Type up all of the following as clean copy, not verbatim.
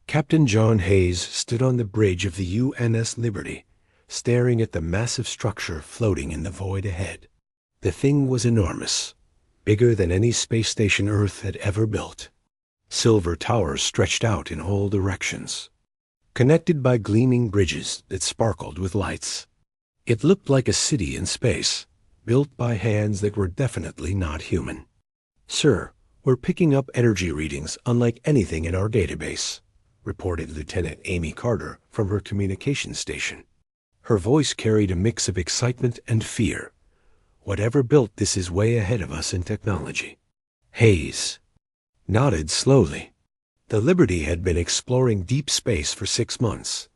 Captain John Hayes stood on the bridge of the UNS Liberty, staring at the massive structure floating in the void ahead. The thing was enormous, bigger than any space station Earth had ever built. Silver towers stretched out in all directions, connected by gleaming bridges that sparkled with lights. It looked like a city in space, built by hands that were definitely not human. "Sir, we're picking up energy readings unlike anything in our database," reported Lieutenant Amy Carter from her communications station. Her voice carried a mix of excitement and fear. "Whatever built this is way ahead of us in technology." Hayes nodded slowly. The Liberty had been exploring deep space for 6 months,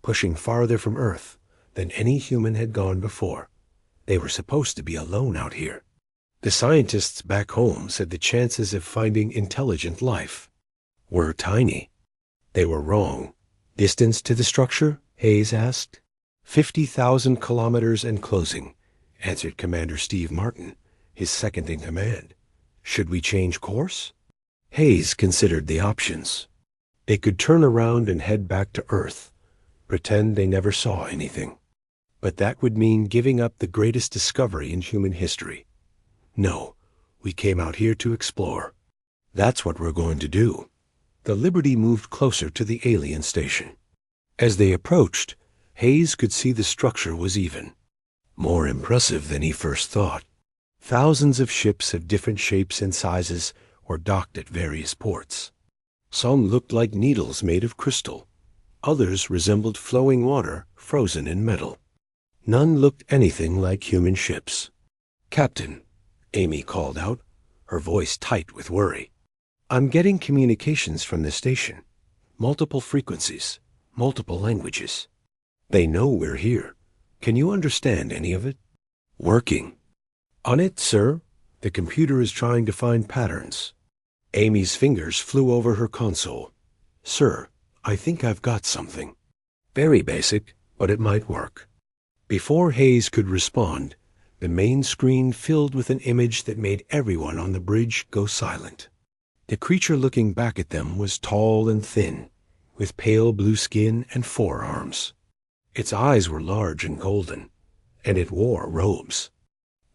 pushing farther from Earth than any human had gone before. They were supposed to be alone out here. The scientists back home said the chances of finding intelligent life were tiny. They were wrong. "Distance to the structure?" Hayes asked. 50,000 kilometers and closing," answered Commander Steve Martin, his second in command. "Should we change course?" Hayes considered the options. They could turn around and head back to Earth, pretend they never saw anything. But that would mean giving up the greatest discovery in human history. "No, we came out here to explore. That's what we're going to do." The Liberty moved closer to the alien station. As they approached, Hayes could see the structure was even more impressive than he first thought. Thousands of ships of different shapes and sizes were docked at various ports. Some looked like needles made of crystal. Others resembled flowing water frozen in metal. None looked anything like human ships. "Captain," Amy called out, her voice tight with worry, "I'm getting communications from the station. Multiple frequencies, multiple languages. They know we're here. Can you understand any of it?" "Working." "On it, sir. The computer is trying to find patterns." Amy's fingers flew over her console. "Sir, I think I've got something. Very basic, but it might work." Before Hayes could respond, the main screen filled with an image that made everyone on the bridge go silent. The creature looking back at them was tall and thin, with pale blue skin and forearms. Its eyes were large and golden, and it wore robes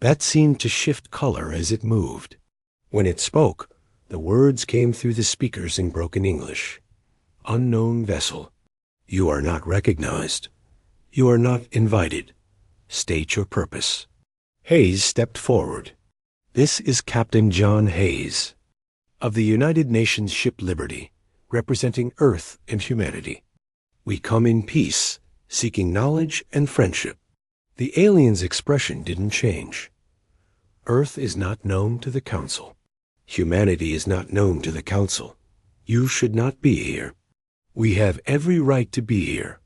that seemed to shift color as it moved. When it spoke, the words came through the speakers in broken English. "Unknown vessel. You are not recognized. You are not invited. State your purpose." Hayes stepped forward. "This is Captain John Hayes, of the United Nations ship Liberty, representing Earth and humanity. We come in peace, seeking knowledge and friendship." The alien's expression didn't change. "Earth is not known to the Council. Humanity is not known to the Council. You should not be here." "We have every right to be here,"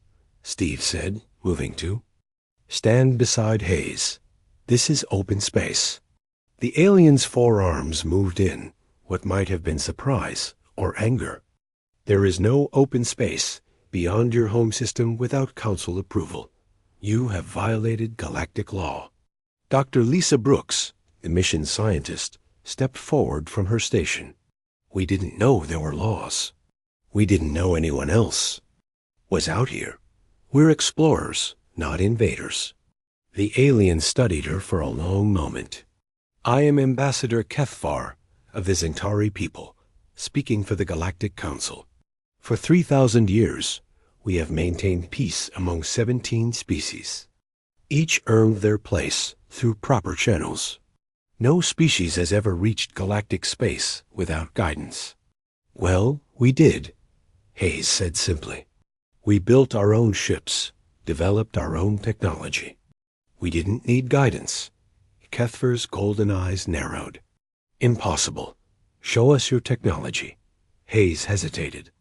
Steve said, moving to. "Stand beside Hayes. This is open space." The alien's forearms moved in, what might have been surprise or anger. "There is no open space beyond your home system without Council approval. You have violated galactic law." Dr. Lisa Brooks, the mission scientist, stepped forward from her station. "We didn't know there were laws. We didn't know anyone else was out here. We're explorers, not invaders." The alien studied her for a long moment. "I am Ambassador Kethvar of the Zentari people, speaking for the Galactic Council. For 3,000 years, we have maintained peace among 17 species. Each earned their place through proper channels. No species has ever reached galactic space without guidance." "Well, we did," Hayes said simply. "We built our own ships, developed our own technology. We didn't need guidance." Kethvar's golden eyes narrowed. "Impossible. Show us your technology." Hayes hesitated.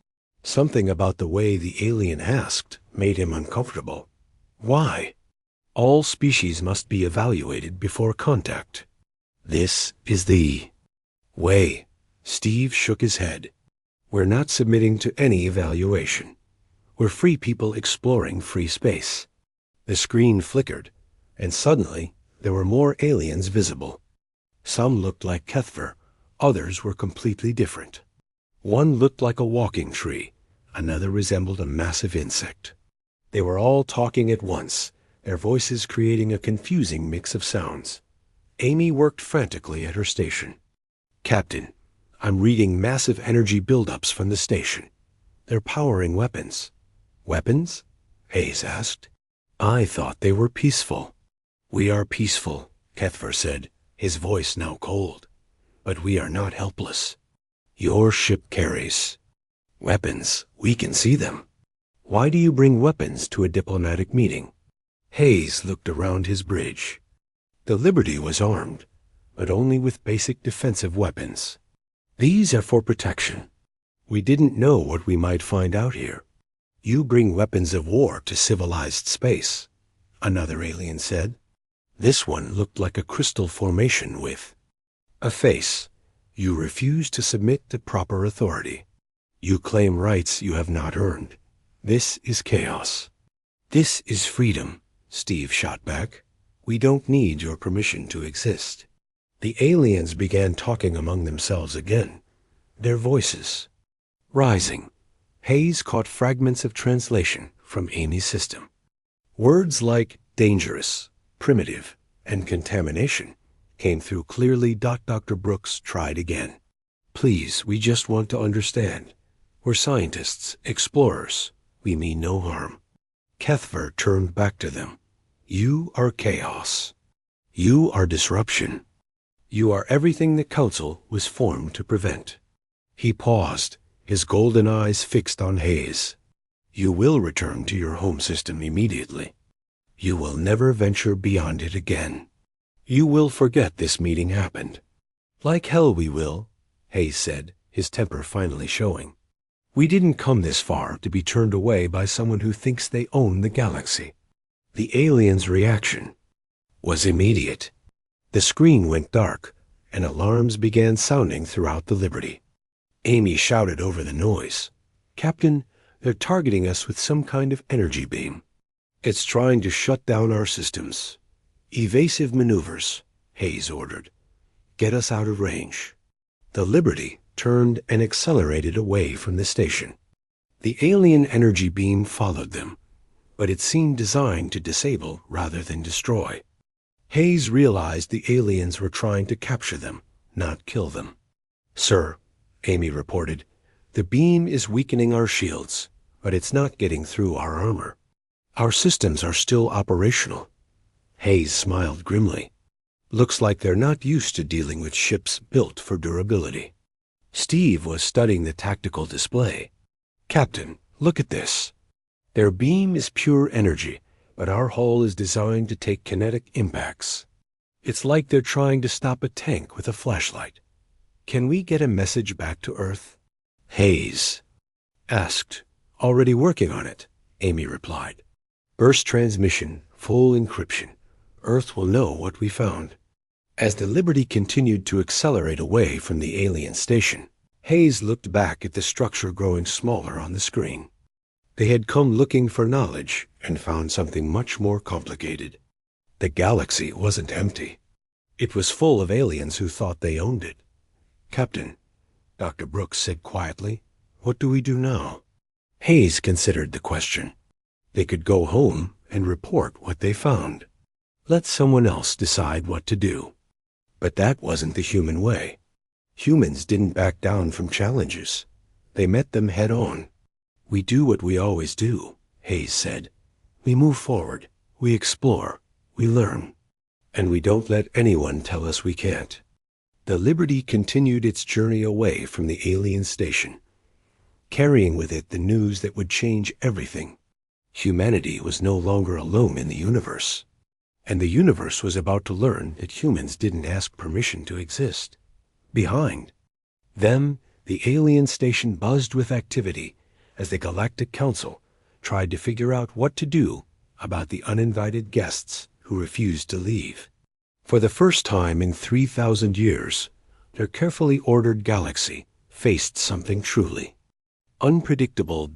Something about the way the alien asked made him uncomfortable. "Why?" "All species must be evaluated before contact. This is the way." Steve shook his head. "We're not submitting to any evaluation. We're free people exploring free space." The screen flickered, and suddenly there were more aliens visible. Some looked like Kethvar, others were completely different. One looked like a walking tree, Another resembled a massive insect. They were all talking at once, their voices creating a confusing mix of sounds. Amy worked frantically at her station. "Captain, I'm reading massive energy buildups from the station. They're powering weapons." "Weapons?" Hayes asked. "I thought they were peaceful." "We are peaceful," Kethver said, his voice now cold. "But we are not helpless. Your ship carries weapons. We can see them. Why do you bring weapons to a diplomatic meeting?" Hayes looked around his bridge. The Liberty was armed, but only with basic defensive weapons. "These are for protection. We didn't know what we might find out here." "You bring weapons of war to civilized space," another alien said. This one looked like a crystal formation with a face. "You refuse to submit to proper authority. You claim rights you have not earned. This is chaos." "This is freedom," Steve shot back. "We don't need your permission to exist." The aliens began talking among themselves again, their voices rising. Hayes caught fragments of translation from Amy's system. Words like dangerous, primitive, and contamination came through clearly. Dr. Brooks tried again. "Please, we just want to understand. We're scientists, explorers. We mean no harm." Kethver turned back to them. "You are chaos. You are disruption. You are everything the Council was formed to prevent." He paused, his golden eyes fixed on Hayes. "You will return to your home system immediately. You will never venture beyond it again. You will forget this meeting happened." "Like hell we will," Hayes said, his temper finally showing. "We didn't come this far to be turned away by someone who thinks they own the galaxy." The alien's reaction was immediate. The screen went dark, and alarms began sounding throughout the Liberty. Amy shouted over the noise. "Captain, they're targeting us with some kind of energy beam. It's trying to shut down our systems." "Evasive maneuvers," Hayes ordered. "Get us out of range." The Liberty turned and accelerated away from the station. The alien energy beam followed them, but it seemed designed to disable rather than destroy. Hayes realized the aliens were trying to capture them, not kill them. "Sir," Amy reported, "the beam is weakening our shields, but it's not getting through our armor. Our systems are still operational." Hayes smiled grimly. "Looks like they're not used to dealing with ships built for durability." Steve was studying the tactical display. "Captain, look at this. Their beam is pure energy, but our hull is designed to take kinetic impacts. It's like they're trying to stop a tank with a flashlight. Can we get a message back to Earth?" Hayes asked. "Already working on it," Amy replied. "Burst transmission, full encryption. Earth will know what we found." As the Liberty continued to accelerate away from the alien station, Hayes looked back at the structure growing smaller on the screen. They had come looking for knowledge and found something much more complicated. The galaxy wasn't empty. It was full of aliens who thought they owned it. "Captain," Dr. Brooks said quietly, "what do we do now?" Hayes considered the question. They could go home and report what they found. Let someone else decide what to do. But that wasn't the human way. Humans didn't back down from challenges. They met them head on. "We do what we always do," Hayes said. "We move forward, we explore, we learn, and we don't let anyone tell us we can't." The Liberty continued its journey away from the alien station, carrying with it the news that would change everything. Humanity was no longer alone in the universe, and the universe was about to learn that humans didn't ask permission to exist. Behind them, the alien station buzzed with activity as the Galactic Council tried to figure out what to do about the uninvited guests who refused to leave. For the first time in 3,000 years, their carefully ordered galaxy faced something truly unpredictable.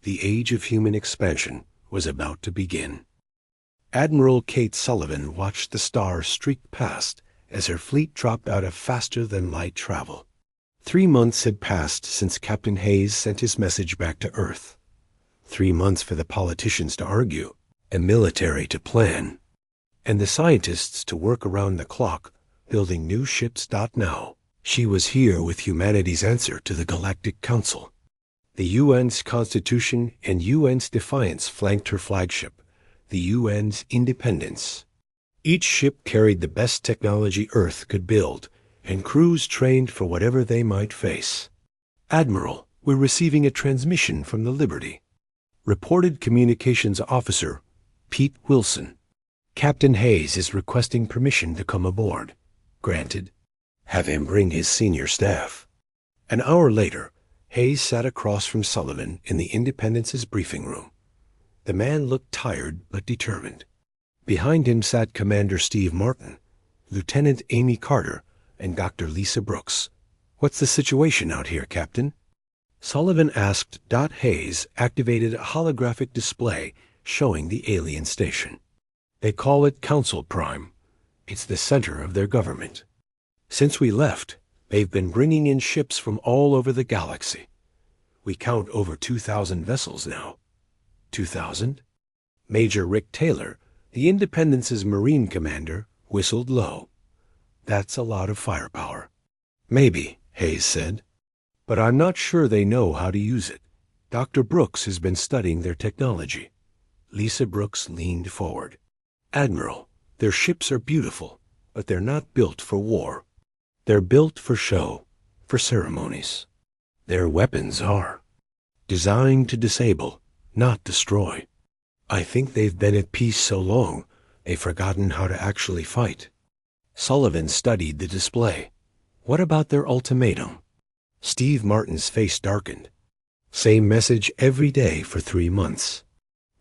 The age of human expansion was about to begin. Admiral Kate Sullivan watched the stars streak past as her fleet dropped out of faster-than-light travel. 3 months had passed since Captain Hayes sent his message back to Earth. 3 months for the politicians to argue, and military to plan, and the scientists to work around the clock, building new ships. Now, she was here with humanity's answer to the Galactic Council. The UN's Constitution and UN's Defiance flanked her flagship, the UN's Independence. Each ship carried the best technology Earth could build, and crews trained for whatever they might face. "Admiral, we're receiving a transmission from the Liberty," reported Communications Officer Pete Wilson. "Captain Hayes is requesting permission to come aboard." "Granted." "Have him bring his senior staff." An hour later, Hayes sat across from Sullivan in the Independence's briefing room. The man looked tired but determined. Behind him sat Commander Steve Martin, Lieutenant Amy Carter, and Dr. Lisa Brooks. "What's the situation out here, Captain?" Sullivan asked. Hayes activated a holographic display showing the alien station. "They call it Council Prime. It's the center of their government. Since we left, they've been bringing in ships from all over the galaxy. We count over 2,000 vessels now." 2,000? Major Rick Taylor, the Independence's Marine commander, whistled low. "That's a lot of firepower." "Maybe," Hayes said, "but I'm not sure they know how to use it. Dr. Brooks has been studying their technology." Lisa Brooks leaned forward. "Admiral, their ships are beautiful, but they're not built for war. They're built for show, for ceremonies. Their weapons are designed to disable, not destroy. I think they've been at peace so long, they've forgotten how to actually fight." Sullivan studied the display. "What about their ultimatum?" Steve Martin's face darkened. "Same message every day for 3 months.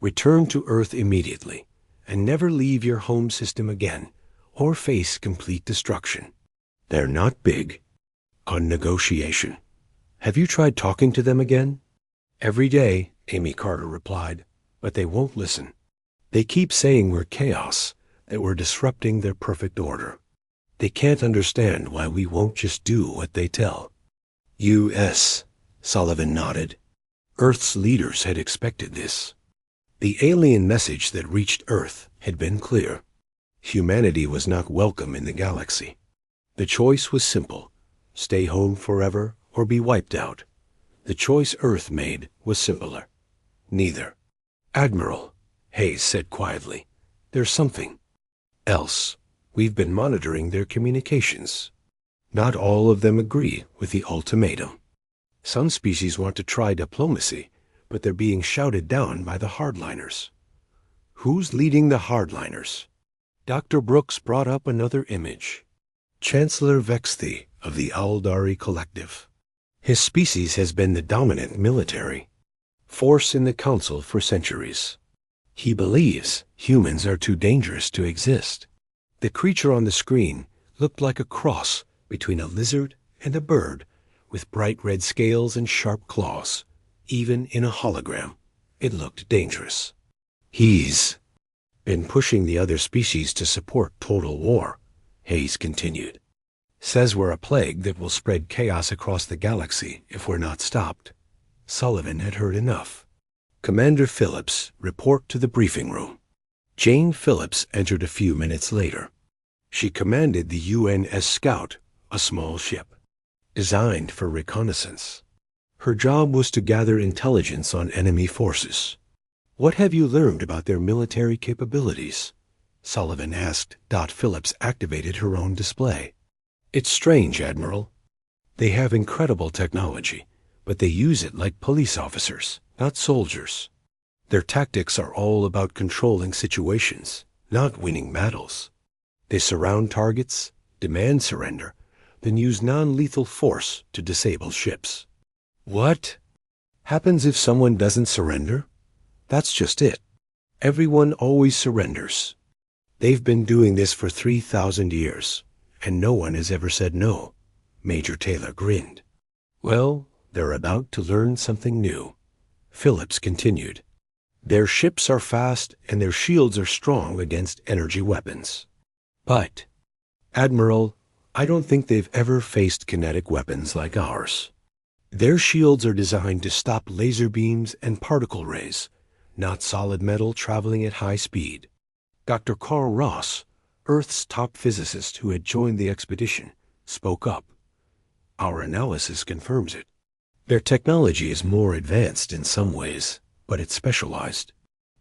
Return to Earth immediately, and never leave your home system again, or face complete destruction. They're not big on negotiation. Have you tried talking to them again?" "Every day," Amy Carter replied, "but they won't listen. They keep saying we're chaos, that we're disrupting their perfect order. They can't understand why we won't just do what they tell." "U.S.," Sullivan nodded. Earth's leaders had expected this. The alien message that reached Earth had been clear. Humanity was not welcome in the galaxy. The choice was simple: stay home forever or be wiped out. The choice Earth made was simpler: neither. "Admiral," Hayes said quietly, "there's something else. We've been monitoring their communications. Not all of them agree with the ultimatum. Some species want to try diplomacy, but they're being shouted down by the hardliners." "Who's leading the hardliners?" Dr. Brooks brought up another image. Chancellor Vexthi of the Aldari Collective. His species has been the dominant military force in the Council for centuries. He believes humans are too dangerous to exist. The creature on the screen looked like a cross between a lizard and a bird, with bright red scales and sharp claws. Even in a hologram, it looked dangerous. "He's been pushing the other species to support total war," Hayes continued. "Says we're a plague that will spread chaos across the galaxy if we're not stopped." Sullivan had heard enough. "Commander Phillips, report to the briefing room." Jane Phillips entered a few minutes later. She commanded the UNS Scout, a small ship designed for reconnaissance. Her job was to gather intelligence on enemy forces. "What have you learned about their military capabilities?" Sullivan asked. Phillips activated her own display. "It's strange, Admiral. They have incredible technology, but they use it like police officers, not soldiers. Their tactics are all about controlling situations, not winning battles. They surround targets, demand surrender, then use non-lethal force to disable ships." "What happens if someone doesn't surrender?" "That's just it. Everyone always surrenders. They've been doing this for 3,000 years, and no one has ever said no." Major Taylor grinned. "Well, they're about to learn something new." Phillips continued. "Their ships are fast and their shields are strong against energy weapons. But, Admiral, I don't think they've ever faced kinetic weapons like ours. Their shields are designed to stop laser beams and particle rays, not solid metal traveling at high speed. Dr. Carl Ross, Earth's top physicist who had joined the expedition, spoke up. Our analysis confirms it. Their technology is more advanced in some ways, but it's specialized.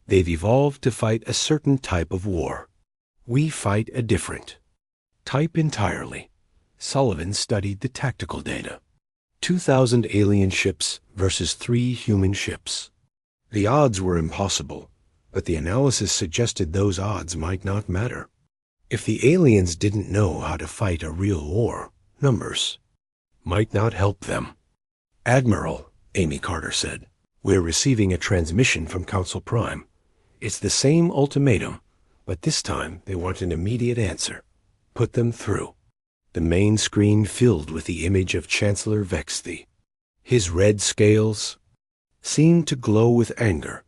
They've evolved to fight a certain type of war. We fight a different type entirely. Sullivan studied the tactical data. 2,000 alien ships versus 3 human ships. The odds were impossible, but the analysis suggested those odds might not matter. If the aliens didn't know how to fight a real war, numbers might not help them. Admiral, Amy Carter said, we're receiving a transmission from Council Prime. It's the same ultimatum, but this time they want an immediate answer. Put them through. The main screen filled with the image of Chancellor Vexthy. His red scales seemed to glow with anger,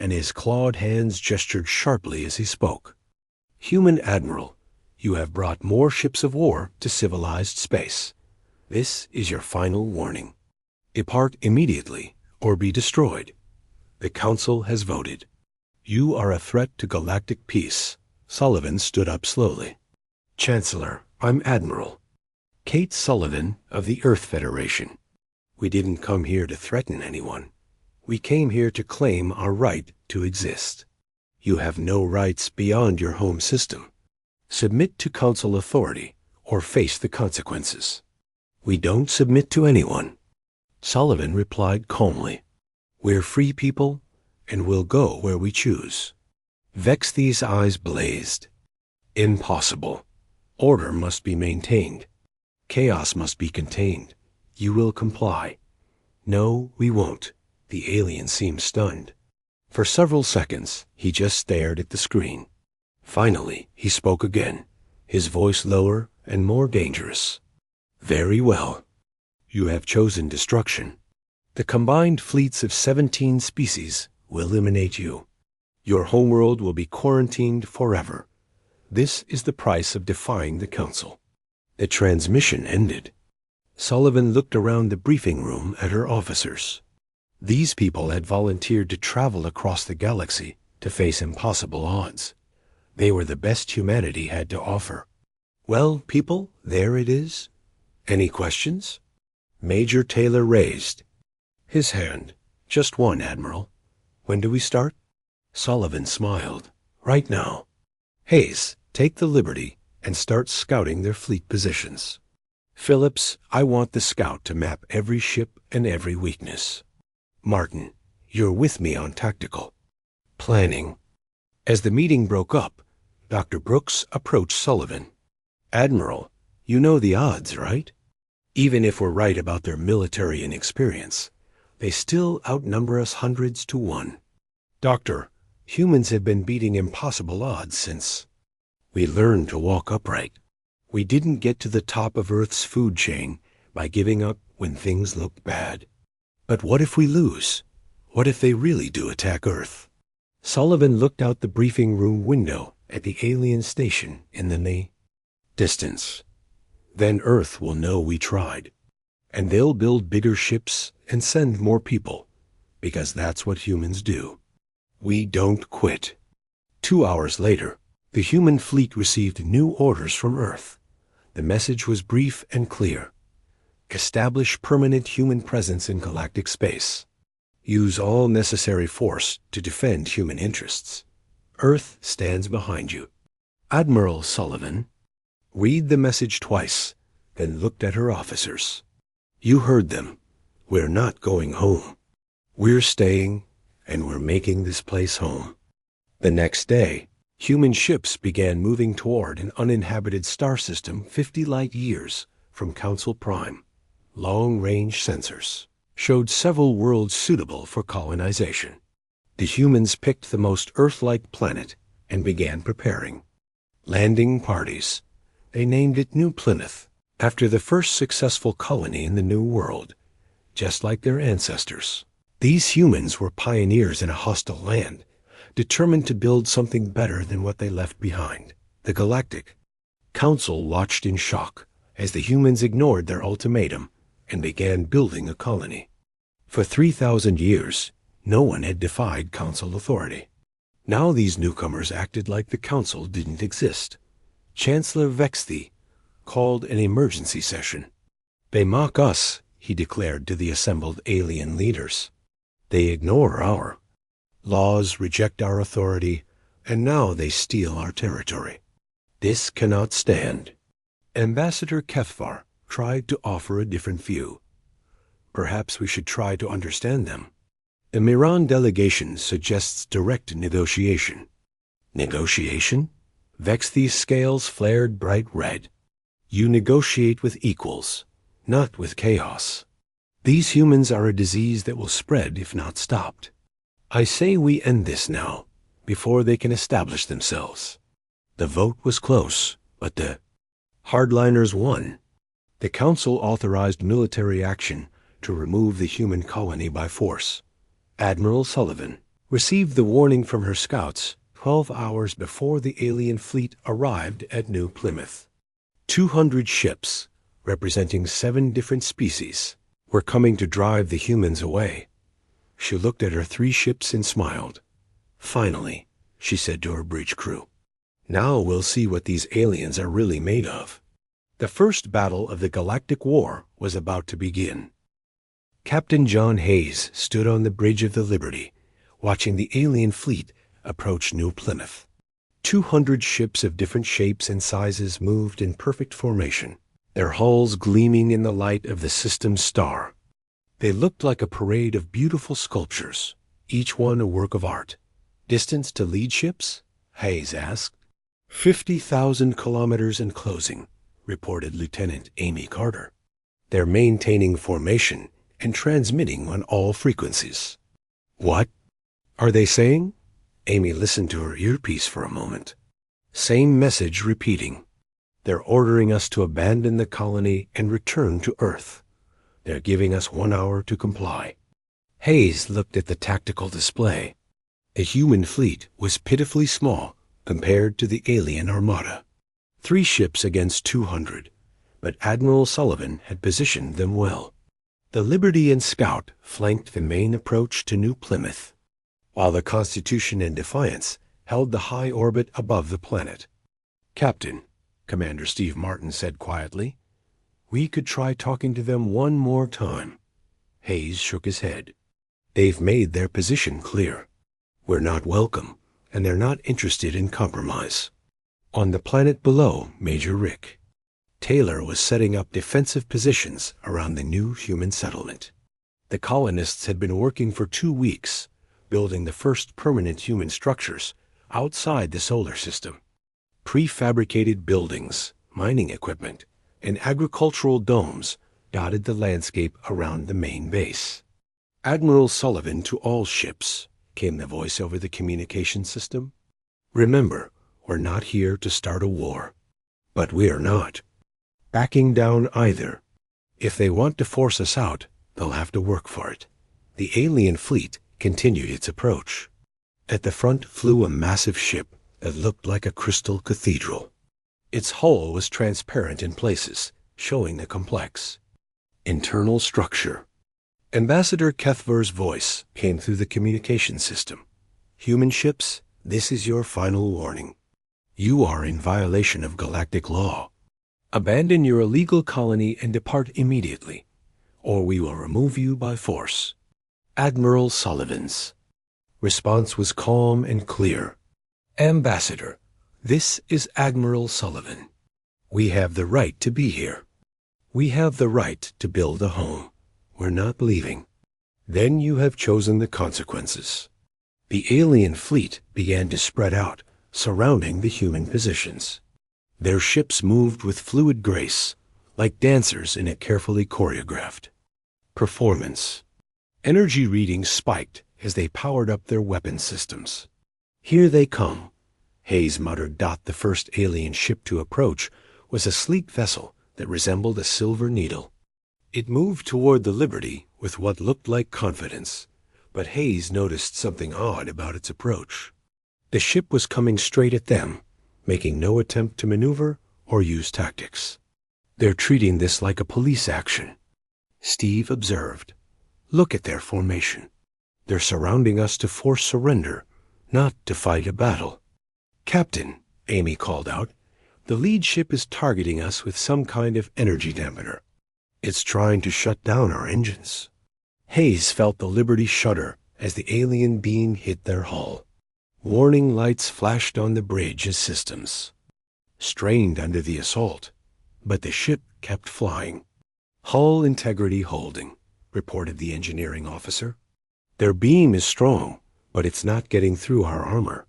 and his clawed hands gestured sharply as he spoke. Human Admiral, you have brought more ships of war to civilized space. This is your final warning. Depart immediately or be destroyed. The Council has voted. You are a threat to galactic peace. Sullivan stood up slowly. Chancellor, I'm Admiral Kate Sullivan of the Earth Federation. We didn't come here to threaten anyone. We came here to claim our right to exist. You have no rights beyond your home system. Submit to Council authority or face the consequences. We don't submit to anyone. Sullivan replied calmly. We're free people, and we'll go where we choose. Vexthy's eyes blazed. Impossible. Order must be maintained. Chaos must be contained. You will comply. No, we won't. The alien seemed stunned. For several seconds, he just stared at the screen. Finally, he spoke again, his voice lower and more dangerous. Very well. You have chosen destruction. The combined fleets of 17 species will eliminate you. Your homeworld will be quarantined forever. This is the price of defying the Council. The transmission ended. Sullivan looked around the briefing room at her officers. These people had volunteered to travel across the galaxy to face impossible odds. They were the best humanity had to offer. Well, people, there it is. Any questions? Major Taylor raised his hand. Just one, Admiral. When do we start? Sullivan smiled. Right now. Hayes, take the liberty and start scouting their fleet positions. Phillips, I want the scout to map every ship and every weakness. Martin, you're with me on tactical planning. As the meeting broke up, Dr. Brooks approached Sullivan. Admiral, you know the odds, right? Even if we're right about their military inexperience, they still outnumber us hundreds to 1. Doctor, humans have been beating impossible odds since we learned to walk upright. We didn't get to the top of Earth's food chain by giving up when things looked bad. But what if we lose? What if they really do attack Earth? Sullivan looked out the briefing room window at the alien station in the distance. Then Earth will know we tried, and they'll build bigger ships and send more people, because that's what humans do. We don't quit. 2 hours later, the human fleet received new orders from Earth. The message was brief and clear. Establish permanent human presence in galactic space. Use all necessary force to defend human interests. Earth stands behind you. Admiral Sullivan read the message twice, then looked at her officers. You heard them. We're not going home. We're staying, and we're making this place home. The next day, human ships began moving toward an uninhabited star system 50 light years from Council Prime. Long-range sensors showed several worlds suitable for colonization. The humans picked the most Earth-like planet and began preparing. Landing parties. They named it New Plymouth, after the first successful colony in the New World, just like their ancestors. These humans were pioneers in a hostile land, determined to build something better than what they left behind. The Galactic Council watched in shock as the humans ignored their ultimatum and began building a colony. For 3,000 years, no one had defied council authority. Now these newcomers acted like the council didn't exist. Chancellor Vexthi called an emergency session. "They mock us," he declared to the assembled alien leaders. "They ignore our laws, reject our authority, and now they steal our territory. This cannot stand." Ambassador Kethvar tried to offer a different view. "Perhaps we should try to understand them. The Miran delegation suggests direct negotiation." "Negotiation?" Vexthi's scales flared bright red. "You negotiate with equals, not with chaos. These humans are a disease that will spread if not stopped. I say we end this now, before they can establish themselves." The vote was close, but the hardliners won. The council authorized military action to remove the human colony by force. Admiral Sullivan received the warning from her scouts 12 hours before the alien fleet arrived at New Plymouth. 200 ships, representing 7 different species, were coming to drive the humans away. She looked at her 3 ships and smiled. "Finally," she said to her bridge crew. "Now we'll see what these aliens are really made of." The first battle of the Galactic War was about to begin. Captain John Hayes stood on the bridge of the Liberty, watching the alien fleet approach New Plymouth. 200 ships of different shapes and sizes moved in perfect formation, their hulls gleaming in the light of the system's star. They looked like a parade of beautiful sculptures, each one a work of art. "Distance to lead ships?" Hayes asked. 50,000 kilometers and closing," reported Lieutenant Amy Carter. "They're maintaining formation and transmitting on all frequencies." "What are they saying?" Amy listened to her earpiece for a moment. Same message repeating. "They're ordering us to abandon the colony and return to Earth. They're giving us 1 hour to comply." Hayes looked at the tactical display. The human fleet was pitifully small compared to the alien armada. 3 ships against 200, but Admiral Sullivan had positioned them well. The Liberty and Scout flanked the main approach to New Plymouth, while the Constitution and Defiance held the high orbit above the planet. "Captain," Commander Steve Martin said quietly, "we could try talking to them one more time." Hayes shook his head. "They've made their position clear. We're not welcome, and they're not interested in compromise." On the planet below Major Rick, Taylor was setting up defensive positions around the new human settlement. The colonists had been working for 2 weeks, building the first permanent human structures outside the solar system. Prefabricated buildings, mining equipment, and agricultural domes dotted the landscape around the main base. "Admiral Sullivan to all ships," came the voice over the communication system. "Remember, we're not here to start a war. But we are not backing down either. If they want to force us out, they'll have to work for it." The alien fleet continued its approach. At the front flew a massive ship that looked like a crystal cathedral. Its hull was transparent in places, showing the complex internal structure. Ambassador Kethvar's voice came through the communication system. "Human ships, this is your final warning. You are in violation of galactic law. Abandon your illegal colony and depart immediately, or we will remove you by force." Admiral Sullivan's response was calm and clear. "Ambassador, this is Admiral Sullivan. We have the right to be here. We have the right to build a home. We're not leaving." "Then you have chosen the consequences." The alien fleet began to spread out, surrounding the human positions. Their ships moved with fluid grace, like dancers in a carefully choreographed performance. Energy readings spiked as they powered up their weapon systems. "Here they come," Hayes muttered. The first alien ship to approach was a sleek vessel that resembled a silver needle. It moved toward the Liberty with what looked like confidence, but Hayes noticed something odd about its approach. The ship was coming straight at them, making no attempt to maneuver or use tactics. They're treating this like a police action, Steve observed. Look at their formation. They're surrounding us to force surrender, not to fight a battle. Captain, Amy called out, the lead ship is targeting us with some kind of energy dampener. It's trying to shut down our engines. Hayes felt the Liberty shudder as the alien beam hit their hull. Warning lights flashed on the bridge's systems. Strained under the assault, but the ship kept flying. Hull integrity holding, reported the engineering officer. Their beam is strong, but it's not getting through our armor.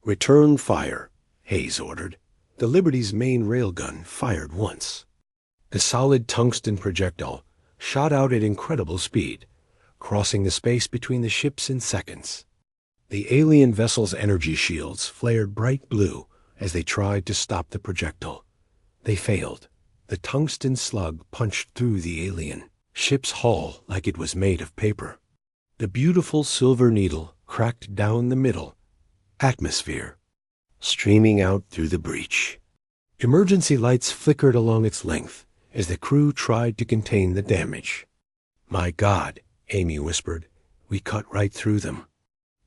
Return fire, Hayes ordered. The Liberty's main railgun fired once. The solid tungsten projectile shot out at incredible speed, crossing the space between the ships in seconds. The alien vessel's energy shields flared bright blue as they tried to stop the projectile. They failed. The tungsten slug punched through the alien ship's hull like it was made of paper. The beautiful silver needle cracked down the middle. Atmosphere, streaming out through the breach. Emergency lights flickered along its length as the crew tried to contain the damage. My God, Amy whispered, we cut right through them.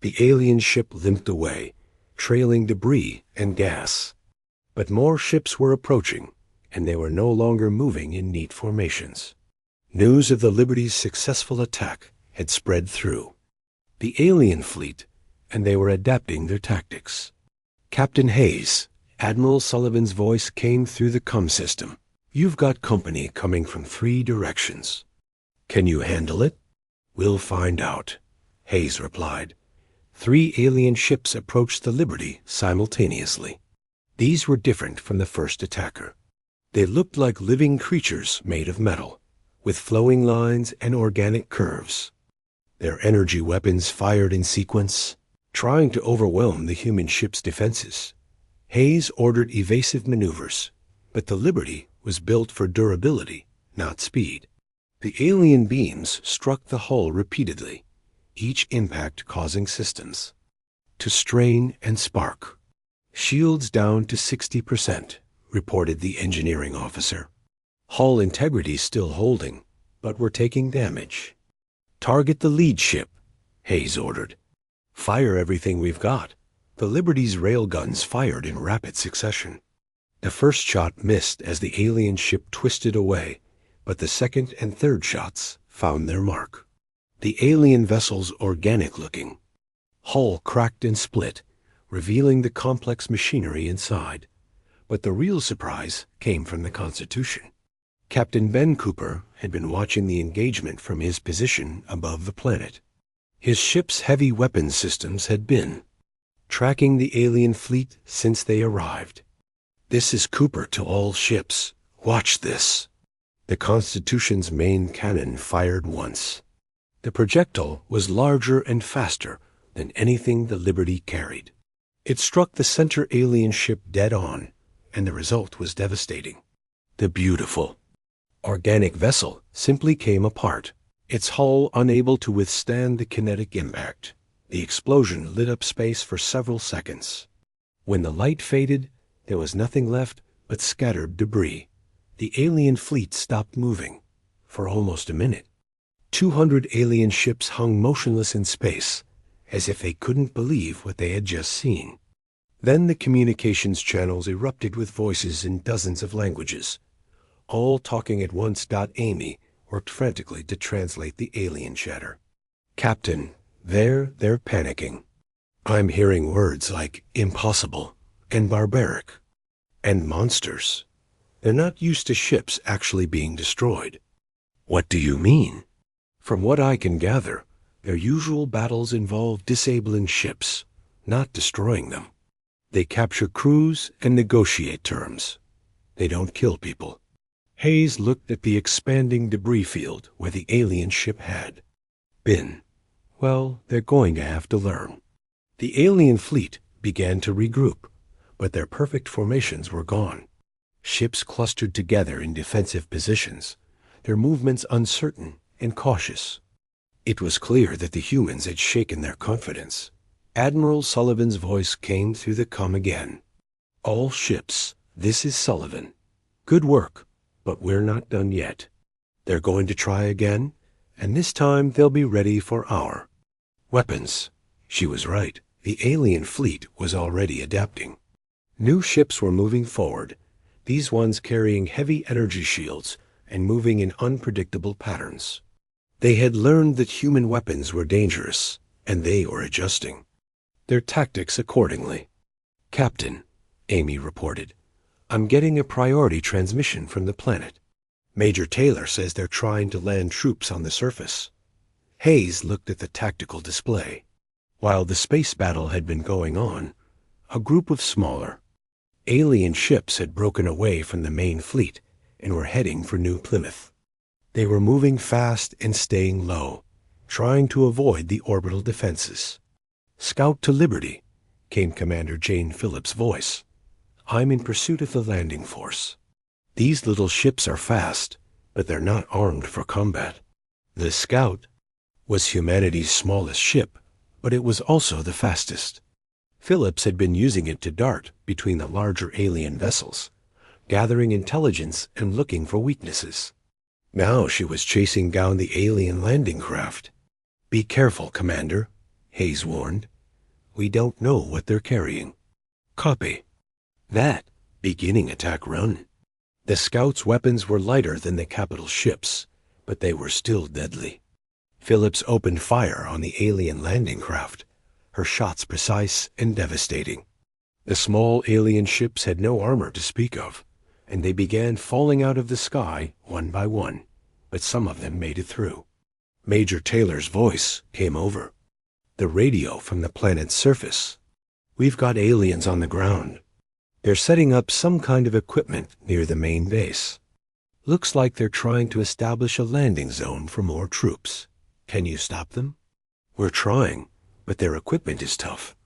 The alien ship limped away, trailing debris and gas. But more ships were approaching, and they were no longer moving in neat formations. News of the Liberty's successful attack had spread through the alien fleet, and they were adapting their tactics. Captain Hayes, Admiral Sullivan's voice came through the comm system. You've got company coming from 3 directions. Can you handle it? We'll find out, Hayes replied. 3 alien ships approached the Liberty simultaneously. These were different from the first attacker. They looked like living creatures made of metal, with flowing lines and organic curves. Their energy weapons fired in sequence, trying to overwhelm the human ship's defenses. Hayes ordered evasive maneuvers, but the Liberty was built for durability, not speed. The alien beams struck the hull repeatedly, each impact causing systems to strain and spark. Shields down to 60%, reported the engineering officer. Hull integrity still holding, but we're taking damage. Target the lead ship, Hayes ordered. Fire everything we've got. The Liberty's railguns fired in rapid succession. The first shot missed as the alien ship twisted away, but the second and third shots found their mark. The alien vessel's organic-looking. Hull cracked and split, revealing the complex machinery inside. But the real surprise came from the Constitution. Captain Ben Cooper had been watching the engagement from his position above the planet. His ship's heavy weapons systems had been tracking the alien fleet since they arrived. This is Cooper to all ships. Watch this. The Constitution's main cannon fired once. The projectile was larger and faster than anything the Liberty carried. It struck the center alien ship dead on, and the result was devastating. The beautiful organic vessel simply came apart, its hull unable to withstand the kinetic impact. The explosion lit up space for several seconds. When the light faded, there was nothing left but scattered debris. The alien fleet stopped moving for almost a minute. 200 alien ships hung motionless in space, as if they couldn't believe what they had just seen. Then the communications channels erupted with voices in dozens of languages, all talking at once. Amy worked frantically to translate the alien chatter. Captain, they're panicking. I'm hearing words like impossible and barbaric and monsters. They're not used to ships actually being destroyed. What do you mean? From what I can gather, their usual battles involve disabling ships, not destroying them. They capture crews and negotiate terms. They don't kill people. Hayes looked at the expanding debris field where the alien ship had been. Well, they're going to have to learn. The alien fleet began to regroup, but their perfect formations were gone. Ships clustered together in defensive positions, their movements uncertain and cautious. It was clear that the humans had shaken their confidence. Admiral Sullivan's voice came through the comm again. All ships, this is Sullivan. Good work, But we're not done yet. They're going to try again, and this time they'll be ready for our weapons. She was right. The alien fleet was already adapting. New ships were moving forward, these ones carrying heavy energy shields and moving in unpredictable patterns. They had learned that human weapons were dangerous, and they were adjusting their tactics accordingly. "Captain," Amy reported, "I'm getting a priority transmission from the planet. Major Taylor says they're trying to land troops on the surface." Hayes looked at the tactical display. While the space battle had been going on, a group of smaller alien ships had broken away from the main fleet and were heading for New Plymouth. They were moving fast and staying low, trying to avoid the orbital defenses. "Scout to Liberty," came Commander Jane Phillips' voice. "I'm in pursuit of the landing force. These little ships are fast, but they're not armed for combat." The Scout was humanity's smallest ship, but it was also the fastest. Phillips had been using it to dart between the larger alien vessels, gathering intelligence and looking for weaknesses. Now she was chasing down the alien landing craft. "Be careful, Commander," Hayes warned. "We don't know what they're carrying." "Copy." That, beginning attack run. The Scout's weapons were lighter than the capital ships, but they were still deadly. Phillips opened fire on the alien landing craft, her shots precise and devastating. The small alien ships had no armor to speak of, and they began falling out of the sky one by one, but some of them made it through. Major Taylor's voice came over the radio from the planet's surface. "We've got aliens on the ground. They're setting up some kind of equipment near the main base. Looks like they're trying to establish a landing zone for more troops. Can you stop them?" "We're trying, but their equipment is tough.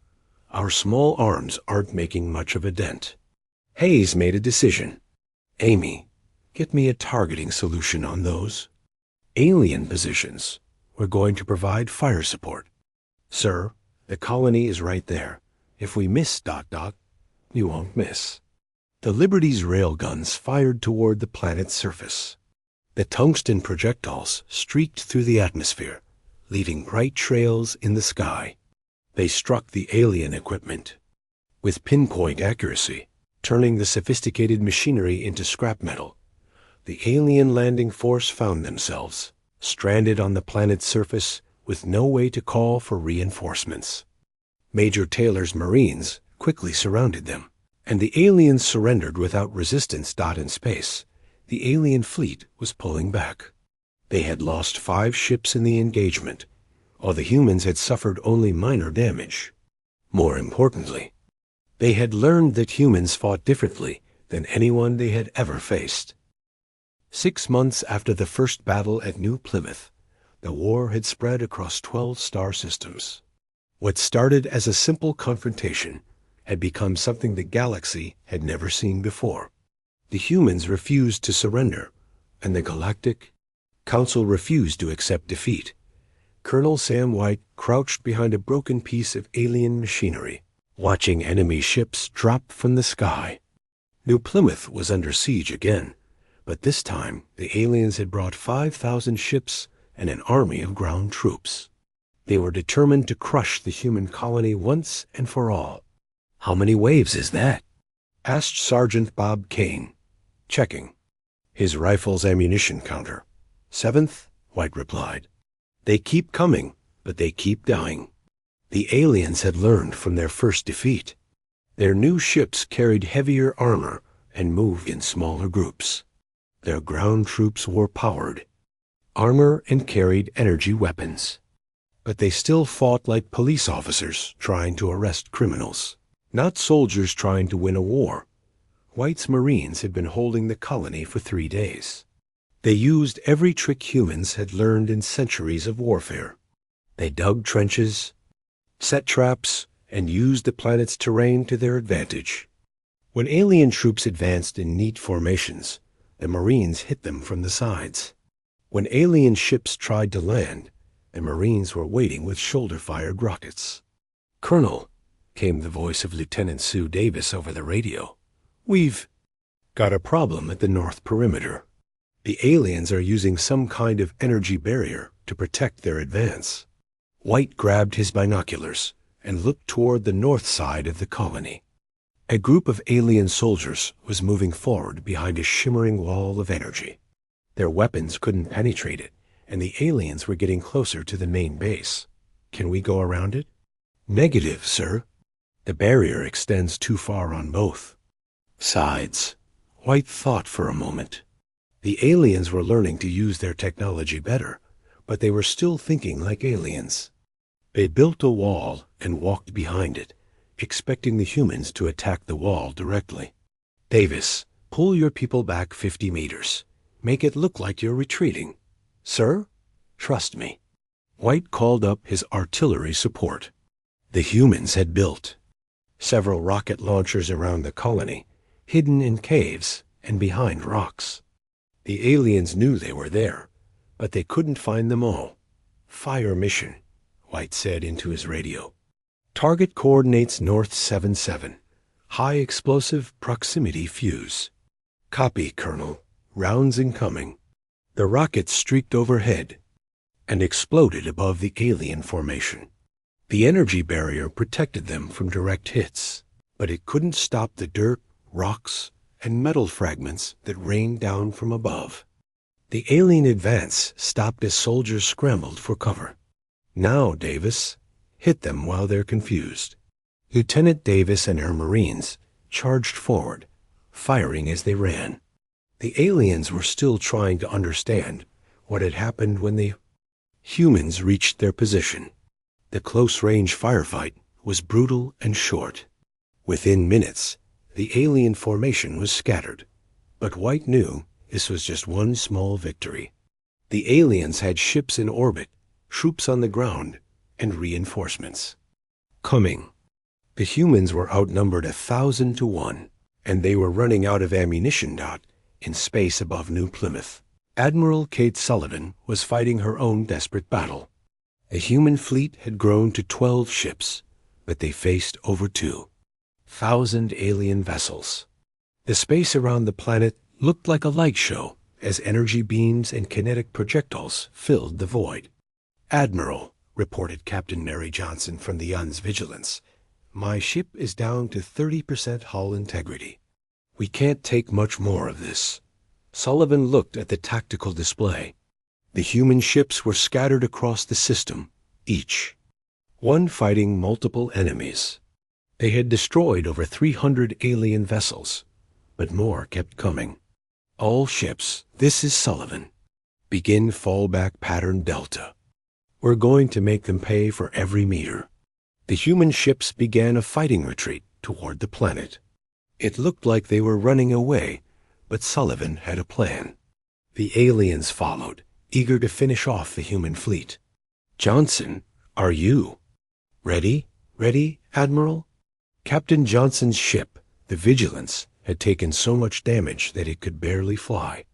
Our small arms aren't making much of a dent." Hayes made a decision. "Amy, get me a targeting solution on those alien positions. We're going to provide fire support." "Sir, the colony is right there. If we miss ... you won't miss." The Liberty's railguns fired toward the planet's surface. The tungsten projectiles streaked through the atmosphere, leaving bright trails in the sky. They struck the alien equipment with pinpoint accuracy, turning the sophisticated machinery into scrap metal. The alien landing force found themselves stranded on the planet's surface with no way to call for reinforcements. Major Taylor's Marines quickly surrounded them, and the aliens surrendered without resistance. In space, the alien fleet was pulling back. They had lost 5 ships in the engagement, while the humans had suffered only minor damage. More importantly, they had learned that humans fought differently than anyone they had ever faced. 6 months after the first battle at New Plymouth, the war had spread across 12 star systems. What started as a simple confrontation had become something the galaxy had never seen before. The humans refused to surrender, and the Galactic Council refused to accept defeat. Colonel Sam White crouched behind a broken piece of alien machinery, watching enemy ships drop from the sky. New Plymouth was under siege again, but this time the aliens had brought 5,000 ships and an army of ground troops. They were determined to crush the human colony once and for all. "How many waves is that?" asked Sergeant Bob Kane, checking his rifle's ammunition counter. "7th," White replied. "They keep coming, but they keep dying." The aliens had learned from their first defeat. Their new ships carried heavier armor and moved in smaller groups. Their ground troops wore powered armor and carried energy weapons. But they still fought like police officers trying to arrest criminals, not soldiers trying to win a war. White's Marines had been holding the colony for 3 days. They used every trick humans had learned in centuries of warfare. They dug trenches, set traps, and used the planet's terrain to their advantage. When alien troops advanced in neat formations, the Marines hit them from the sides. When alien ships tried to land, the Marines were waiting with shoulder-fired rockets. "Colonel," came the voice of Lieutenant Sue Davis over the radio, "we've got a problem at the north perimeter." The aliens are using some kind of energy barrier to protect their advance. White grabbed his binoculars and looked toward the north side of the colony. A group of alien soldiers was moving forward behind a shimmering wall of energy. Their weapons couldn't penetrate it, and the aliens were getting closer to the main base. Can we go around it? Negative, sir. The barrier extends too far on both sides. White thought for a moment. The aliens were learning to use their technology better, but they were still thinking like aliens. They built a wall and walked behind it, expecting the humans to attack the wall directly. Davis, pull your people back 50 meters. Make it look like you're retreating. Sir? Trust me. White called up his artillery support. The humans had built several rocket launchers around the colony, hidden in caves and behind rocks. The aliens knew they were there, but they couldn't find them all. Fire mission, White said into his radio. Target coordinates North 77. High explosive proximity fuse. Copy, Colonel. Rounds incoming. The rocket streaked overhead and exploded above the alien formation. The energy barrier protected them from direct hits, but it couldn't stop the dirt, rocks, and metal fragments that rained down from above. The alien advance stopped as soldiers scrambled for cover. Now, Davis, hit them while they're confused. Lieutenant Davis and her Marines charged forward, firing as they ran. The aliens were still trying to understand what had happened when the humans reached their position. The close-range firefight was brutal and short. Within minutes, the alien formation was scattered, but White knew this was just one small victory. The aliens had ships in orbit, troops on the ground, and reinforcements coming. The humans were outnumbered 1,000 to 1, and they were running out of ammunition. In space above New Plymouth, Admiral Kate Sullivan was fighting her own desperate battle. A human fleet had grown to 12 ships, but they faced over 2,000 alien vessels. The space around the planet looked like a light show as energy beams and kinetic projectiles filled the void. Admiral, reported Captain Mary Johnson from the UN's Vigilance, my ship is down to 30% hull integrity. We can't take much more of this. Sullivan looked at the tactical display. The human ships were scattered across the system, each one fighting multiple enemies. They had destroyed over 300 alien vessels, but more kept coming. All ships, this is Sullivan. Begin fallback pattern Delta. We're going to make them pay for every meter. The human ships began a fighting retreat toward the planet. It looked like they were running away, but Sullivan had a plan. The aliens followed, eager to finish off the human fleet. Johnson, are you ready? Ready, Admiral? Captain Johnson's ship, the Vigilance, had taken so much damage that it could barely fly.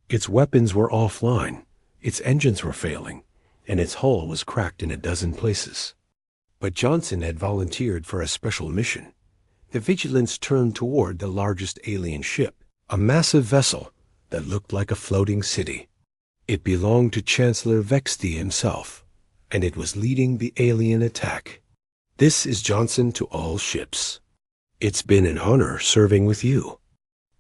Its weapons were offline, its engines were failing, and its hull was cracked in a dozen places. But Johnson had volunteered for a special mission. The Vigilance turned toward the largest alien ship, a massive vessel that looked like a floating city. It belonged to Chancellor Vexty himself, and it was leading the alien attack. This is Johnson to all ships. It's been an honor serving with you.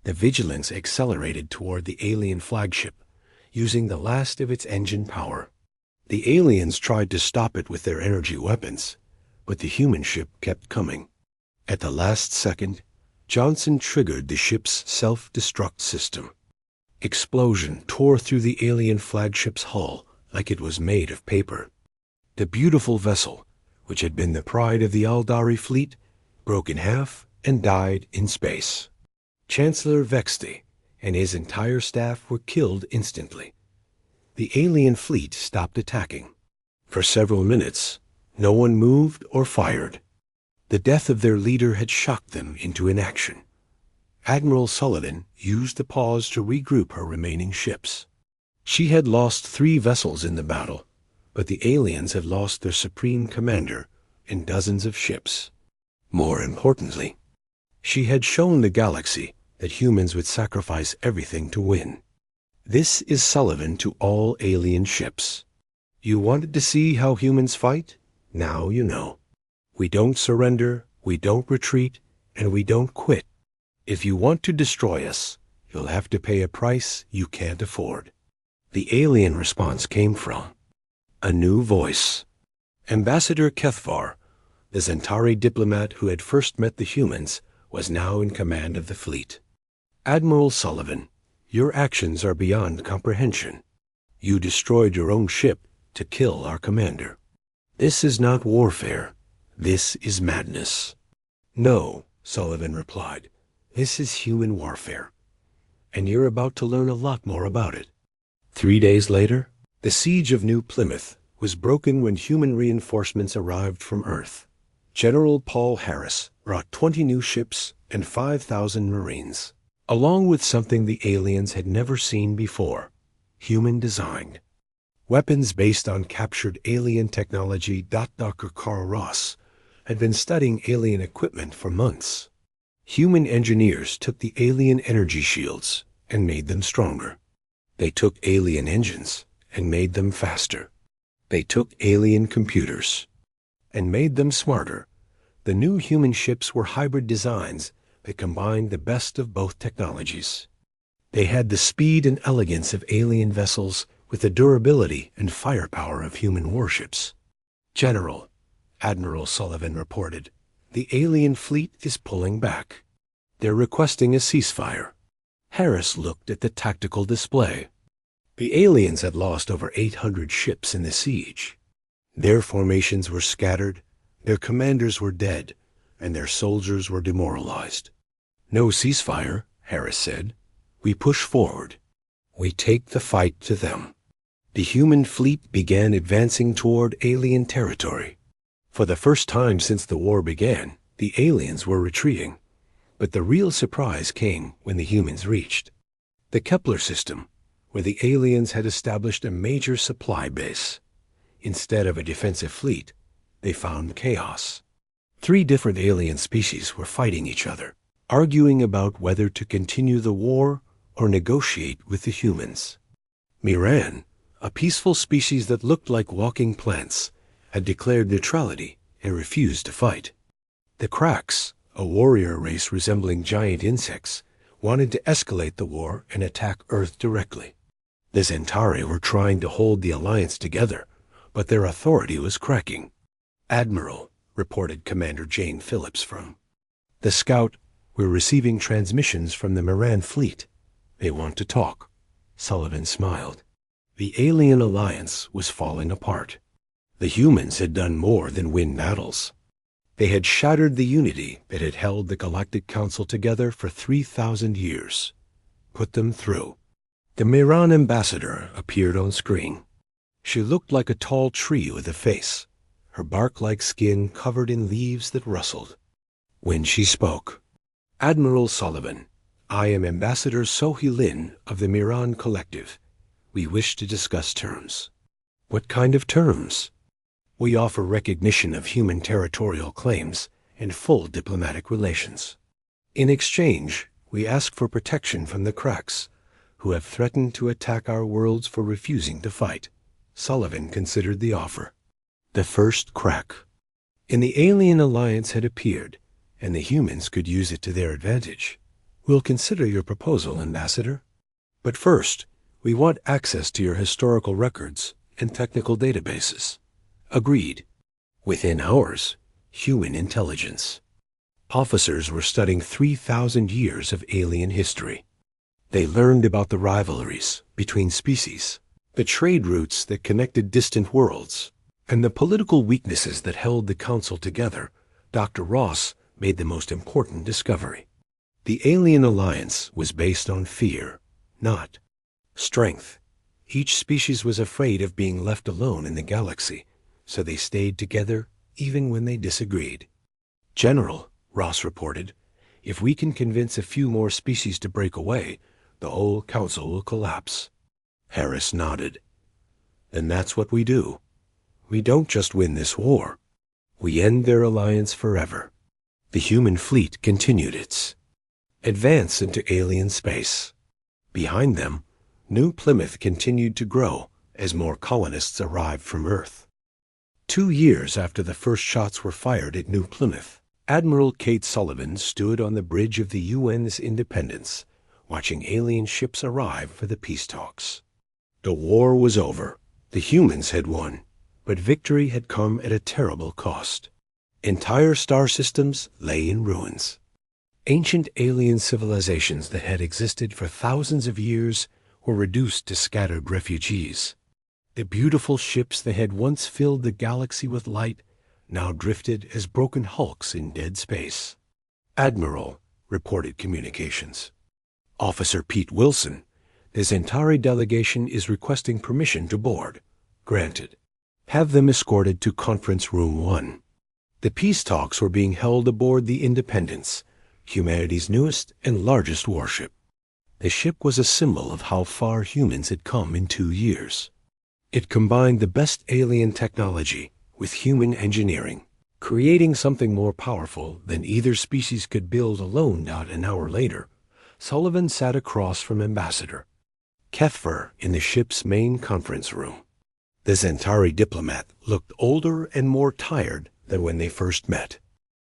The Vigilance accelerated toward the alien flagship, using the last of its engine power. The aliens tried to stop it with their energy weapons, but the human ship kept coming. At the last second, Johnson triggered the ship's self-destruct system. Explosion tore through the alien flagship's hull like it was made of paper. The beautiful vessel, which had been the pride of the Aldari fleet, broke in half and died in space. Chancellor Vexty and his entire staff were killed instantly. The alien fleet stopped attacking. For several minutes, no one moved or fired. The death of their leader had shocked them into inaction. Admiral Sullivan used the pause to regroup her remaining ships. She had lost 3 vessels in the battle, but the aliens had lost their supreme commander and dozens of ships. More importantly, she had shown the galaxy that humans would sacrifice everything to win. This is Sullivan to all alien ships. You wanted to see how humans fight? Now you know. We don't surrender, we don't retreat, and we don't quit. If you want to destroy us, you'll have to pay a price you can't afford. The alien response came from a new voice. Ambassador Kethvar, the Zentari diplomat who had first met the humans, was now in command of the fleet. Admiral Sullivan, your actions are beyond comprehension. You destroyed your own ship to kill our commander. This is not warfare. This is madness. No, Sullivan replied. This is human warfare. And you're about to learn a lot more about it. 3 days later, the siege of New Plymouth was broken when human reinforcements arrived from Earth. General Paul Harris brought 20 new ships and 5,000 Marines, along with something the aliens had never seen before, human-designed. Weapons based on captured alien technology. Dr. Carl Ross had been studying alien equipment for months. Human engineers took the alien energy shields and made them stronger. They took alien engines and made them faster. They took alien computers and made them smarter. The new human ships were hybrid designs that combined the best of both technologies. They had the speed and elegance of alien vessels with the durability and firepower of human warships. General, Admiral Sullivan reported, the alien fleet is pulling back. They're requesting a ceasefire. Harris looked at the tactical display. The aliens had lost over 800 ships in the siege. Their formations were scattered, their commanders were dead, and their soldiers were demoralized. No ceasefire, Harris said. We push forward. We take the fight to them. The human fleet began advancing toward alien territory. For the first time since the war began, the aliens were retreating. But the real surprise came when the humans reached the Kepler system, where the aliens had established a major supply base. Instead of a defensive fleet, they found chaos. 3 different alien species were fighting each other, arguing about whether to continue the war or negotiate with the humans. Miran, a peaceful species that looked like walking plants, had declared neutrality and refused to fight. The Cracks, a warrior race resembling giant insects, wanted to escalate the war and attack Earth directly. The Zentari were trying to hold the alliance together, but their authority was cracking. Admiral, reported Commander Jane Phillips from the Scout, we're receiving transmissions from the Miran fleet. They want to talk. Sullivan smiled. The alien alliance was falling apart. The humans had done more than win battles. They had shattered the unity that had held the Galactic Council together for 3,000 years. Put them through. The Miran ambassador appeared on screen. She looked like a tall tree with a face, her bark-like skin covered in leaves that rustled. When she spoke, Admiral Sullivan, I am Ambassador Sohi Lin of the Miran Collective. We wish to discuss terms. What kind of terms? We offer recognition of human territorial claims and full diplomatic relations. In exchange, we ask for protection from the Cracks, who have threatened to attack our worlds for refusing to fight. Sullivan considered the offer. The first crack in the alien alliance had appeared, and the humans could use it to their advantage. We'll consider your proposal, Ambassador. But first, we want access to your historical records and technical databases. Agreed. Within hours, human intelligence. Officers were studying 3,000 years of alien history. They learned about the rivalries between species, the trade routes that connected distant worlds, and the political weaknesses that held the Council together. Dr. Ross made the most important discovery. The alien alliance was based on fear, not strength. Each species was afraid of being left alone in the galaxy, so they stayed together even when they disagreed. General, Ross reported, if we can convince a few more species to break away, the whole council will collapse. Harris nodded. Then that's what we do. We don't just win this war. We end their alliance forever. The human fleet continued its advance into alien space. Behind them, New Plymouth continued to grow as more colonists arrived from Earth. 2 years after the first shots were fired at New Plymouth, Admiral Kate Sullivan stood on the bridge of the UN's Independence, watching alien ships arrive for the peace talks. The war was over. The humans had won, but victory had come at a terrible cost. Entire star systems lay in ruins. Ancient alien civilizations that had existed for thousands of years were reduced to scattered refugees. The beautiful ships that had once filled the galaxy with light now drifted as broken hulks in dead space. "Admiral," reported communications. "Officer Pete Wilson, the Zentari delegation is requesting permission to board." "Granted. Have them escorted to Conference Room 1. The peace talks were being held aboard the Independence, humanity's newest and largest warship. The ship was a symbol of how far humans had come in 2 years. It combined the best alien technology with human engineering, creating something more powerful than either species could build alone. Not an hour later, Sullivan sat across from Ambassador Kethfer in the ship's main conference room. The Zentari diplomat looked older and more tired than when they first met.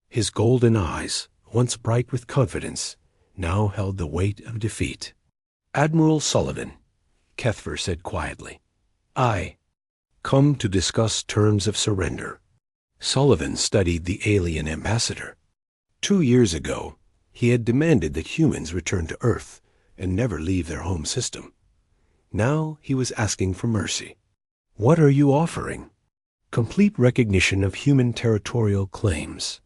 His golden eyes, once bright with confidence, now held the weight of defeat. "Admiral Sullivan," Kethfer said quietly, "I come to discuss terms of surrender." Sullivan studied the alien ambassador. 2 years ago, he had demanded that humans return to Earth and never leave their home system. Now he was asking for mercy. "What are you offering?" "Complete recognition of human territorial claims,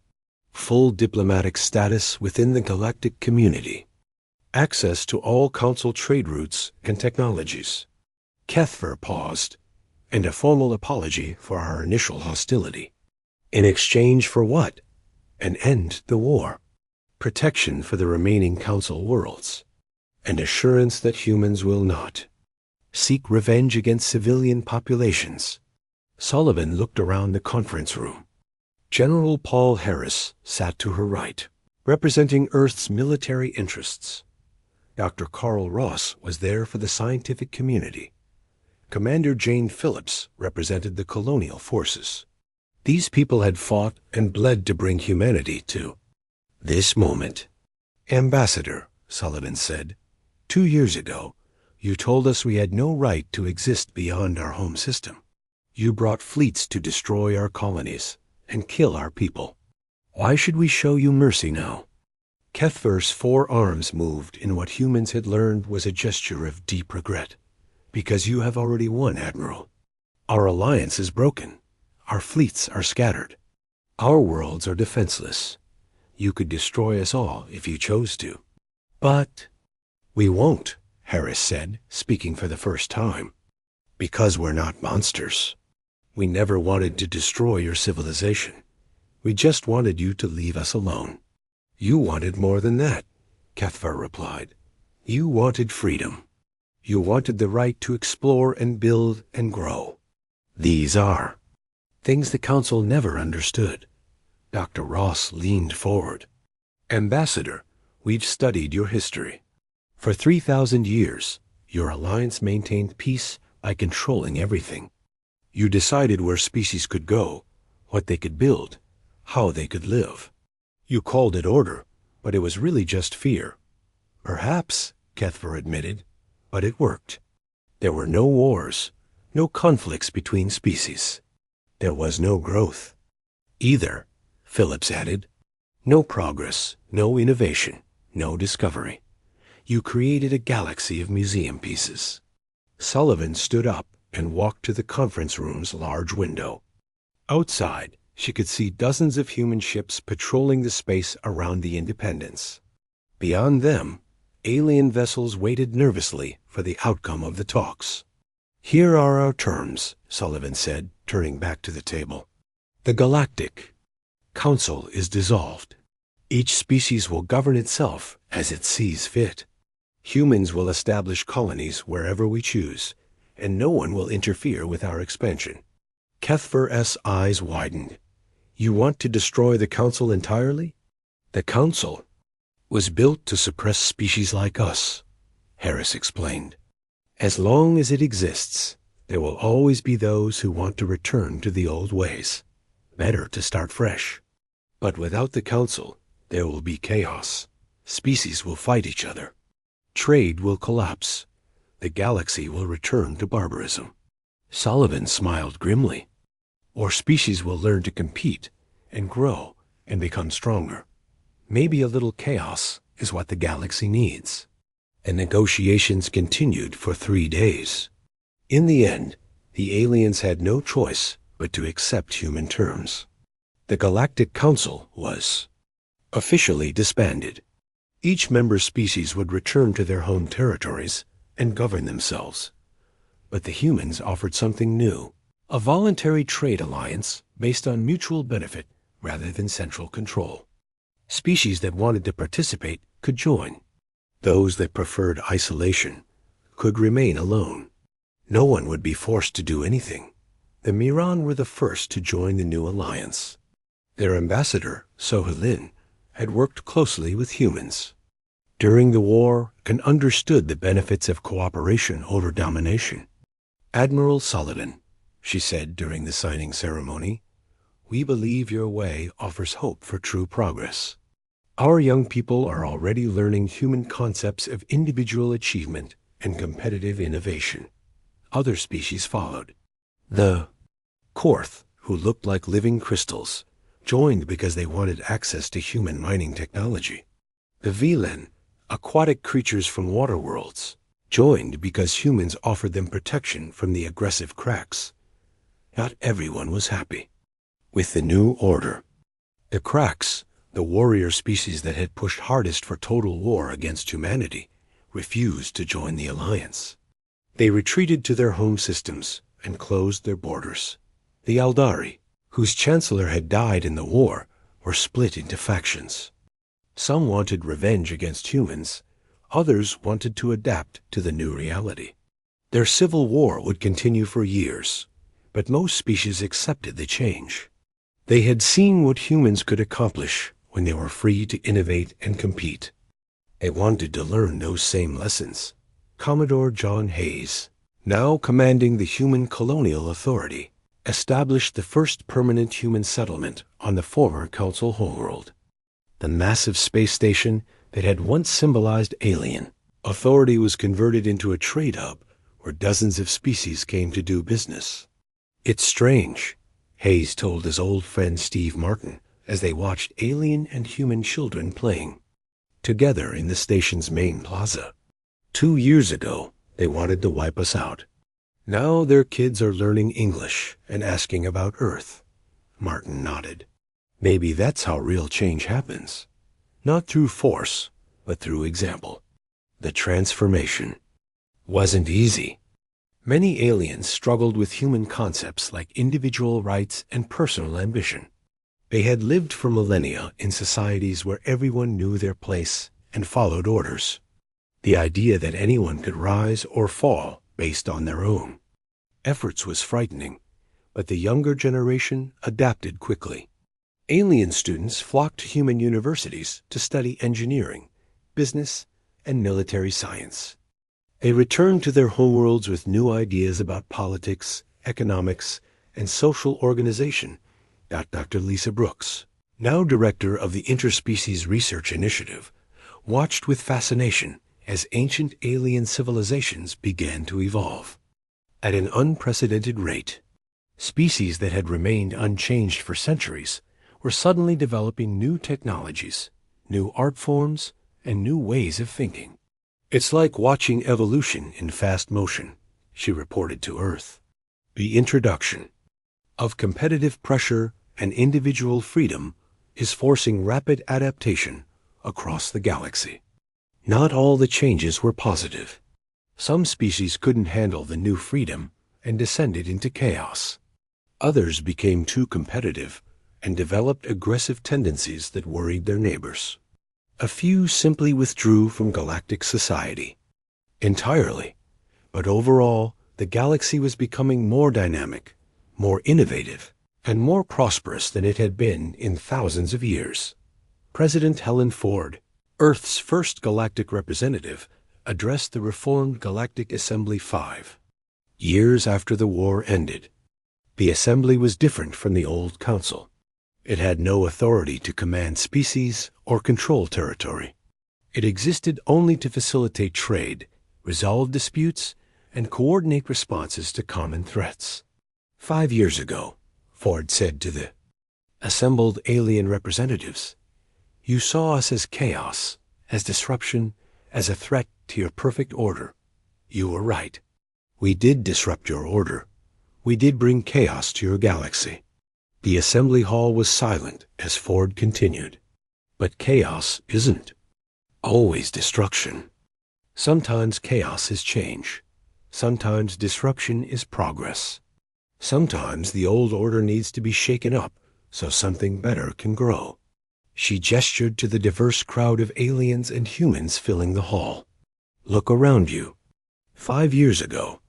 full diplomatic status within the galactic community, access to all Council trade routes and technologies." Kethfer paused, "and a formal apology for our initial hostility." "In exchange for what?" "An end to the war, protection for the remaining Council worlds, and assurance that humans will not seek revenge against civilian populations." Sullivan looked around the conference room. General Paul Harris sat to her right, representing Earth's military interests. Dr. Carl Ross was there for the scientific community. Commander Jane Phillips represented the colonial forces. These people had fought and bled to bring humanity to this moment. "Ambassador," Sullivan said, 2 years ago, you told us we had no right to exist beyond our home system. You brought fleets to destroy our colonies and kill our people. Why should we show you mercy now?" Kethfer's 4 arms moved in what humans had learned was a gesture of deep regret. "Because you have already won, Admiral. Our alliance is broken. Our fleets are scattered. Our worlds are defenseless. You could destroy us all if you chose to. But we won't," Harris said, speaking for the first time. "Because we're not monsters. We never wanted to destroy your civilization. We just wanted you to leave us alone." "You wanted more than that," Kethfer replied. "You wanted freedom. You wanted the right to explore and build and grow. These are things the Council never understood." Dr. Ross leaned forward. "Ambassador, we've studied your history. For 3,000 years, your alliance maintained peace by controlling everything. You decided where species could go, what they could build, how they could live. You called it order, but it was really just fear." "Perhaps," Kethfer admitted, "but it worked. There were no wars, no conflicts between species. There was no growth either," Phillips added. "No progress, no innovation, no discovery. You created a galaxy of museum pieces." Sullivan stood up and walked to the conference room's large window. Outside, she could see dozens of human ships patrolling the space around the Independence. Beyond them, alien vessels waited nervously for the outcome of the talks. "Here are our terms," Sullivan said, turning back to the table. "The Galactic Council is dissolved. Each species will govern itself as it sees fit. Humans will establish colonies wherever we choose, and no one will interfere with our expansion." Kethfer's eyes widened. "You want to destroy the Council entirely?" "The Council was built to suppress species like us," Harris explained. As long as it exists, there will always be those who want to return to the old ways. Better to start fresh. But without the council, there will be chaos. Species will fight each other. Trade will collapse. The galaxy will return to barbarism. Sullivan smiled grimly. Or species will learn to compete and grow and become stronger. Maybe a little chaos is what the galaxy needs. And negotiations continued for 3 days. In the end, the aliens had no choice but to accept human terms. The Galactic Council was officially disbanded. Each member species would return to their home territories and govern themselves. But the humans offered something new, a voluntary trade alliance based on mutual benefit rather than central control. Species that wanted to participate could join. Those that preferred isolation could remain alone. No one would be forced to do anything. The Miran were the first to join the new alliance. Their ambassador, Sohelin, had worked closely with humans. During the war, and understood the benefits of cooperation over domination. "Admiral Saladin," she said during the signing ceremony, "we believe your way offers hope for true progress. Our young people are already learning human concepts of individual achievement and competitive innovation." Other species followed. The Korth, who looked like living crystals, joined because they wanted access to human mining technology. The Vilen, aquatic creatures from water worlds, joined because humans offered them protection from the aggressive cracks. Not everyone was happy with the new order. The cracks, the warrior species that had pushed hardest for total war against humanity, refused to join the alliance. They retreated to their home systems and closed their borders. The Aldari, whose chancellor had died in the war, were split into factions. Some wanted revenge against humans. Others wanted to adapt to the new reality. Their civil war would continue for years, but most species accepted the change. They had seen what humans could accomplish when they were free to innovate and compete. They wanted to learn those same lessons. Commodore John Hayes, now commanding the Human Colonial Authority, established the first permanent human settlement on the former Council homeworld. The massive space station that had once symbolized alien authority was converted into a trade hub where dozens of species came to do business. "It's strange," Hayes told his old friend Steve Martin as they watched alien and human children playing together in the station's main plaza. 2 years ago, they wanted to wipe us out. Now their kids are learning English and asking about Earth. Martin nodded. Maybe that's how real change happens. Not through force, but through example. The transformation wasn't easy. Many aliens struggled with human concepts like individual rights and personal ambition. They had lived for millennia in societies where everyone knew their place and followed orders. The idea that anyone could rise or fall based on their own efforts was frightening, but the younger generation adapted quickly. Alien students flocked to human universities to study engineering, business, and military science. They returned to their homeworlds with new ideas about politics, economics, and social organization. Dr. Lisa Brooks, now director of the Interspecies Research Initiative, watched with fascination as ancient alien civilizations began to evolve. At an unprecedented rate, species that had remained unchanged for centuries were suddenly developing new technologies, new art forms, and new ways of thinking. "It's like watching evolution in fast motion," she reported to Earth. The introduction of competitive pressure and individual freedom is forcing rapid adaptation across the galaxy. Not all the changes were positive. Some species couldn't handle the new freedom and descended into chaos. Others became too competitive and developed aggressive tendencies that worried their neighbors. A few simply withdrew from galactic society entirely, but overall, the galaxy was becoming more dynamic, more innovative, and more prosperous than it had been in thousands of years. President Helen Ford, Earth's first galactic representative, addressed the reformed Galactic Assembly 5. Years after the war ended, the Assembly was different from the old Council. It had no authority to command species or control territory. It existed only to facilitate trade, resolve disputes, and coordinate responses to common threats. 5 years ago, Ford said to the assembled alien representatives, "You saw us as chaos, as disruption, as a threat to your perfect order. You were right. We did disrupt your order. We did bring chaos to your galaxy." The assembly hall was silent as Ford continued. But chaos isn't always destruction. Sometimes chaos is change. Sometimes disruption is progress. Sometimes the old order needs to be shaken up so something better can grow. She gestured to the diverse crowd of aliens and humans filling the hall. Look around you. 5 years ago,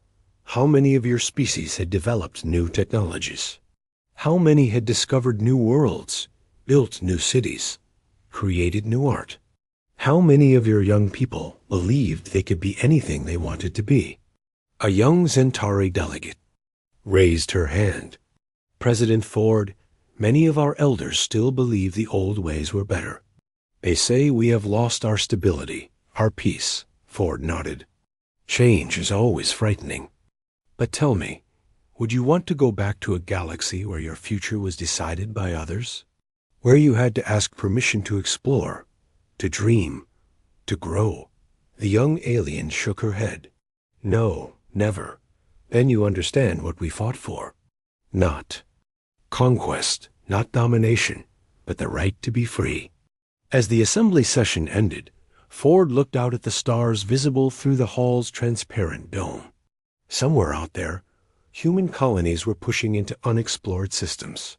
how many of your species had developed new technologies? How many had discovered new worlds, built new cities, created new art? How many of your young people believed they could be anything they wanted to be? A young Centauri delegate raised her hand. President Ford, many of our elders still believe the old ways were better. They say we have lost our stability, our peace. Ford nodded. Change is always frightening. But tell me, would you want to go back to a galaxy where your future was decided by others? Where you had to ask permission to explore, to dream, to grow? The young alien shook her head. No, never. Then you understand what we fought for. Not conquest, not domination, but the right to be free. As the assembly session ended, Ford looked out at the stars visible through the hall's transparent dome. Somewhere out there, human colonies were pushing into unexplored systems.